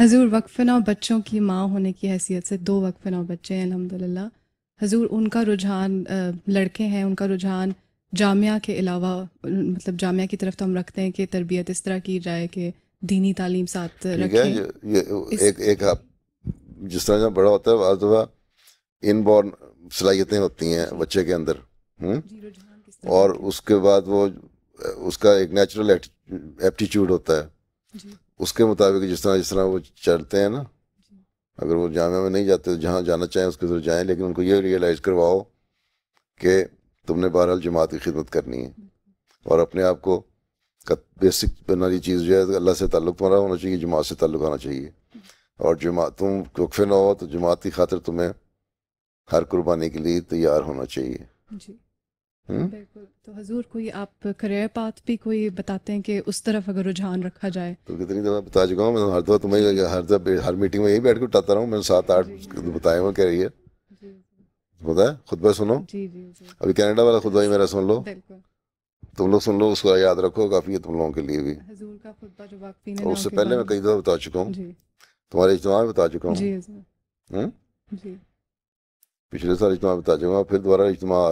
حضور وقف نو بچوں کی ماں ہونے کی حیثیت سے 2 وقف نو بچے ہیں الحمدللہ. حضور ان کا رجحان لڑکے ہیں، ان کا رجحان جامعہ کے علاوہ مطلب جامعہ کی طرف تو ہم رکھتے ہیں کہ تربیت اس طرح کی جائے کہ دینی تعلیم ساتھ ٹھیک ہے. رکھیں. یہ ایک آپ جس طرح بڑا ہوتا ہے بعض دفعہ ان بورن صلاحیتیں ہوتی ہیں بچے کے اندر، جی رجحان کس طرح اور رکھیں؟ اس کے بعد وہ اس کا ایک نیچرل ایپٹیچیوڈ ہوتا ہے، جی اس کے مطابق جس طرح وہ چلتے ہیں نا. جی اگر وہ جامعہ میں نہیں جاتے تو جہاں جانا چاہیں اس کے ذریعے جائیں، لیکن ان کو یہ ریئلائز کرواؤ کہ تم نے بہرحال جماعت کی خدمت کرنی ہے، اور اپنے آپ کو بیسک بنیادی چیز جو ہے اللہ سے تعلق تمہارا ہونا چاہیے، جماعت سے تعلق ہونا چاہیے. اور جماعت تم وقفے نہ ہو تو جماعت کی خاطر تمہیں ہر قربانی کے لیے تیار ہونا چاہیے. جی بالکل. تو حضور کوئی آپ کریئر پاتھ بھی کوئی بتاتے ہیں کہ اس طرف اگر رجحان رکھا جائے؟ تو کتنی دفعہ بتا چکا ہوں میں، ہر دفعہ تمہیں ہر میٹنگ میں یہی بیٹھ کے بتاتا رہا ہوں. میں نے 7-8 بتائے ہوئے. کہہ رہی ہے بتا ہے خطبہ سنو. جی جی جی ابھی کینیڈا والا خطبہ ہی میرا سن لو، بالکل. تم لوگ سن لو، اس کو یاد رکھو، کافی ہے تم لوگوں کے لیے بھی. حضور کا خطبہ جو واقفین اور اس سے پہلے میں کئی دفعہ بتا چکا ہوں، جی تمہارے اجتماع میں بتا چکا ہوں. جی حضور جی. پچھلے سال اجتماع بتا چکا ہوں، پھر دوبارہ اجتماع